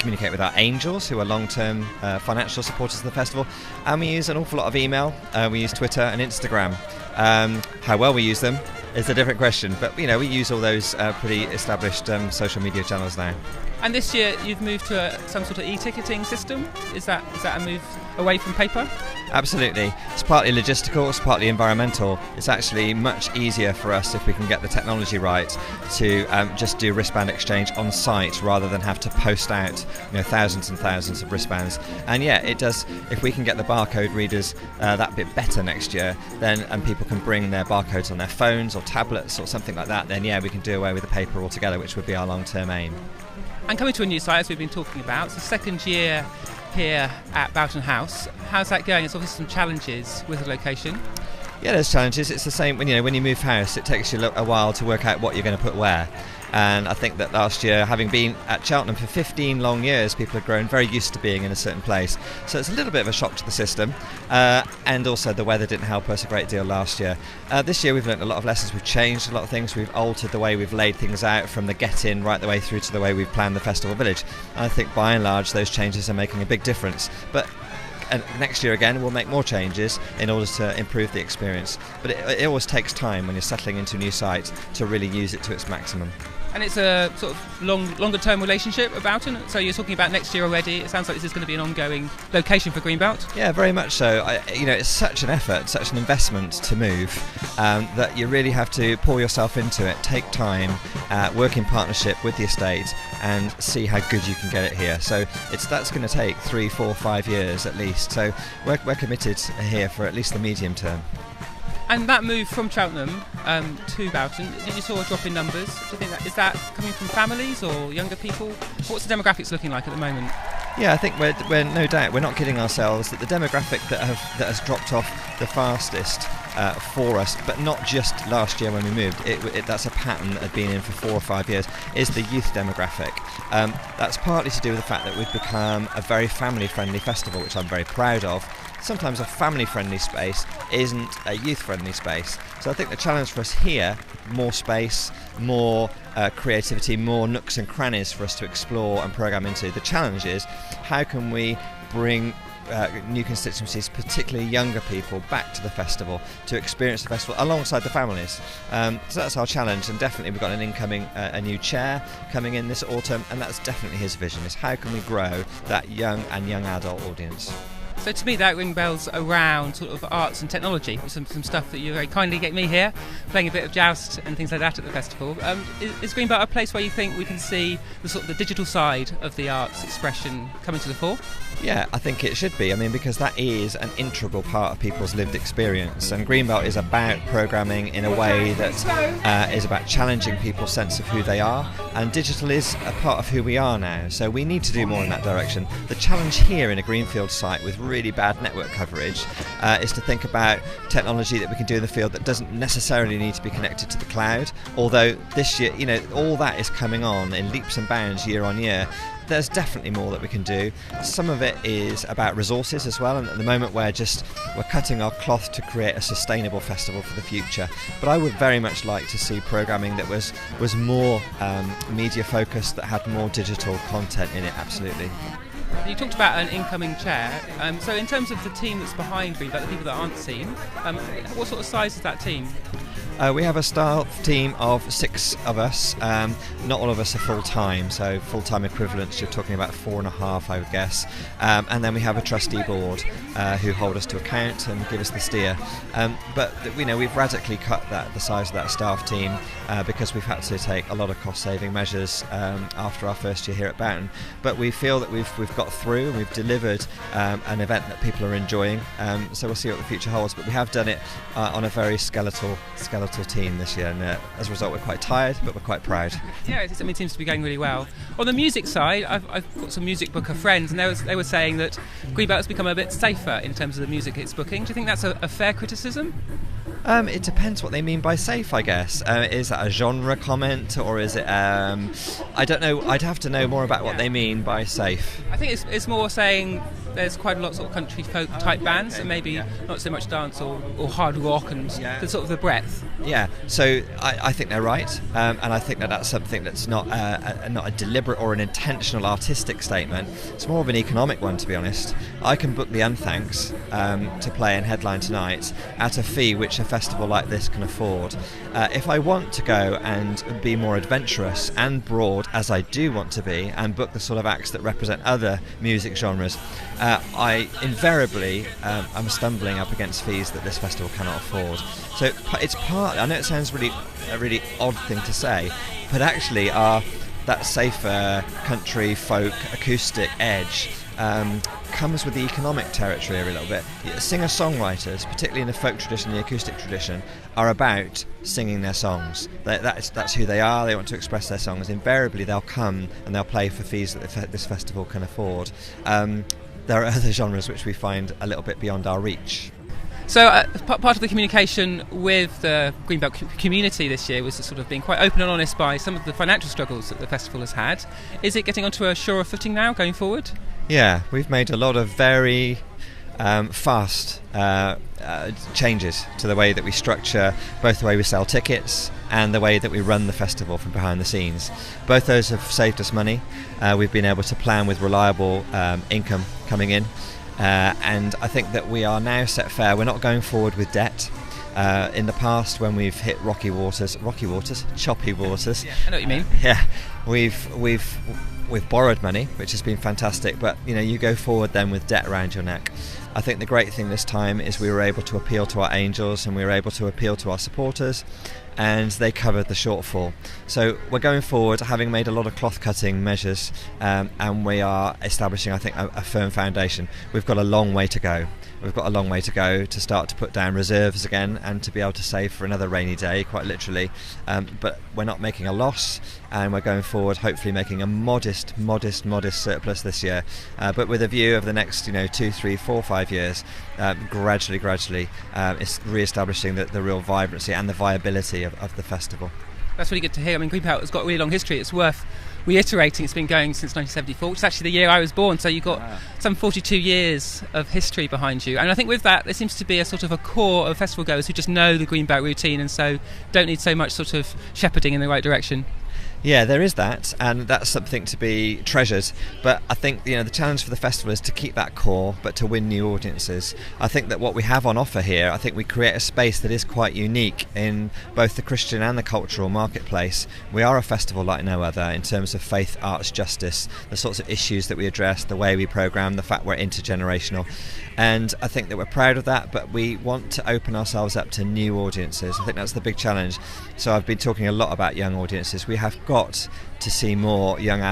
communicate with our angels, who are long-term financial supporters of the festival, and we use an awful lot of email. We use Twitter and Instagram. How well we use them is a different question, but we use all those pretty established social media channels now. And this year you've moved to some sort of e-ticketing system. Is that a move away from paper? Absolutely. It's partly logistical, it's partly environmental. It's actually much easier for us, if we can get the technology right, to just do wristband exchange on site rather than have to post out thousands and thousands of wristbands. And yeah, it does. If we can get the barcode readers that bit better next year, then and people can bring their barcodes on their phones or tablets or something like that, then yeah, we can do away with the paper altogether, which would be our long-term aim. And coming to a new site, as we've been talking about, it's the second year here at Boughton House. How's that going? There's obviously some challenges with the location. Yeah, there's challenges. It's the same when you move house. It takes you a while to work out what you're going to put where. And I think that last year, having been at Cheltenham for 15 long years, people have grown very used to being in a certain place. So it's a little bit of a shock to the system. And also the weather didn't help us a great deal last year. This year we've learned a lot of lessons. We've changed a lot of things. We've altered the way we've laid things out, from the get-in right the way through to the way we've planned the festival village. And I think by and large those changes are making a big difference. But next year again we'll make more changes in order to improve the experience. But it always takes time when you're settling into a new site to really use it to its maximum. And it's a sort of longer-term relationship with Boughton. So you're talking about next year already. It sounds like this is going to be an ongoing location for Greenbelt. Yeah, very much so. It's such an effort, such an investment to move, that you really have to pour yourself into it, take time, work in partnership with the estate, and see how good you can get it here. So that's going to take 3, 4, 5 years at least. So we're committed here for at least the medium term. And that move from Cheltenham to Boughton, did you saw a drop in numbers? Do you think is that coming from families or younger people? What's the demographics looking like at the moment? Yeah, I think we're no doubt, we're not kidding ourselves that the demographic that has dropped off the fastest for us, but not just last year when we moved, that's a pattern that had been in for 4 or 5 years, is the youth demographic. That's partly to do with the fact that we've become a very family-friendly festival, which I'm very proud of. Sometimes a family-friendly space isn't a youth-friendly space. So I think the challenge for us here, more space, more creativity, more nooks and crannies for us to explore and programme into. The challenge is, how can we bring new constituencies, particularly younger people, back to the festival to experience the festival alongside the families. So that's our challenge, and definitely we've got a new chair coming in this autumn, and that's definitely his vision, is how can we grow that young and young adult audience. So to me that ring bells around sort of arts and technology, some stuff that you very kindly get me here, playing a bit of joust and things like that at the festival. Is Greenbelt a place where you think we can see the digital side of the arts expression coming to the fore? Yeah, I think it should be. Because that is an integral part of people's lived experience, and Greenbelt is about programming in a way that is about challenging people's sense of who they are, and digital is a part of who we are now, so we need to do more in that direction. The challenge here in a greenfield site with really bad network coverage is to think about technology that we can do in the field that doesn't necessarily need to be connected to the cloud, although this year all that is coming on in leaps and bounds year on year. There's definitely more that we can do. Some of it is about resources as well, and at the moment we're cutting our cloth to create a sustainable festival for the future. But I would very much like to see programming that was more media focused, that had more digital content in it, absolutely. You talked about an incoming chair, so in terms of the team that's behind Greenbelt, the people that aren't seen, what sort of size is that team? We have a staff team of 6 of us. Not all of us are full-time, so full-time equivalents, you're talking about 4.5, I would guess. And then we have a trustee board who hold us to account and give us the steer. But we've radically cut the size of that staff team because we've had to take a lot of cost-saving measures after our first year here at Boughton. But we feel that we've got through and we've delivered an event that people are enjoying. So we'll see what the future holds. But we have done it on a very skeletal team this year, and as a result we're quite tired, but we're quite proud. Yeah, it seems to be going really well. On the music side, I've got some music booker friends, and they were saying that Greenbelt has become a bit safer in terms of the music it's booking. Do you think that's a fair criticism? It depends what they mean by safe, I guess. Is that a genre comment, or is it? I don't know. I'd have to know more about what they mean by safe. I think it's more saying there's quite a lot of sort of country folk type bands, and maybe not so much dance or hard rock and the sort of the breadth. Yeah, so I think they're right, and I think that's something that's not a deliberate or an intentional artistic statement. It's more of an economic one, to be honest. I can book the Unthanks to play and headline tonight at a fee which a festival like this can afford. If I want to go and be more adventurous and broad, as I do want to be, and book the sort of acts that represent other music genres, I invariably am stumbling up against fees that this festival cannot afford. So it's part. I know it sounds a really odd thing to say, but actually that safer country folk acoustic edge comes with the economic territory a little bit. Singer-songwriters, particularly in the folk tradition, the acoustic tradition, are about singing their songs. That's who they are. They want to express their songs. Invariably, they'll come and they'll play for fees that this festival can afford. There are other genres which we find a little bit beyond our reach. So part of the communication with the Greenbelt community this year was sort of being quite open and honest by some of the financial struggles that the festival has had. Is it getting onto a surer footing now going forward? Yeah, we've made a lot of very fast changes to the way that we structure both the way we sell tickets and the way that we run the festival from behind the scenes. Both those have saved us money. We've been able to plan with reliable income coming in, and I think that we are now set fair. We're not going forward with debt. In the past, when we've hit choppy waters, I know what you mean. Yeah, we've borrowed money, which has been fantastic, but you go forward then with debt around your neck. I think the great thing this time is we were able to appeal to our angels and we were able to appeal to our supporters, and they covered the shortfall. So we're going forward having made a lot of cloth cutting measures, and we are establishing, I think, a firm foundation. We've got a long way to go. We've got a long way to go to start to put down reserves again and to be able to save for another rainy day, quite literally. But we're not making a loss, and we're going forward hopefully making a modest surplus this year, but with a view of the next 2, 3, 4, 5 years, gradually it's re-establishing the real vibrancy and the viability of the festival. That's really good to hear. I mean, Greenbelt has got a really long history. It's worth reiterating. It's been going since 1974, which is actually the year I was born, so you've got some 42 years of history behind you. And I think with that, there seems to be a sort of a core of festival goers who just know the Greenbelt routine and so don't need so much sort of shepherding in the right direction. Yeah, there is that, and that's something to be treasured. But I think the challenge for the festival is to keep that core, but to win new audiences. I think that what we have on offer here, I think we create a space that is quite unique in both the Christian and the cultural marketplace. We are a festival like no other in terms of faith, arts, justice, the sorts of issues that we address, the way we programme, the fact we're intergenerational. And I think that we're proud of that, but we want to open ourselves up to new audiences. I think that's the big challenge. So I've been talking a lot about young audiences. We have got to see more young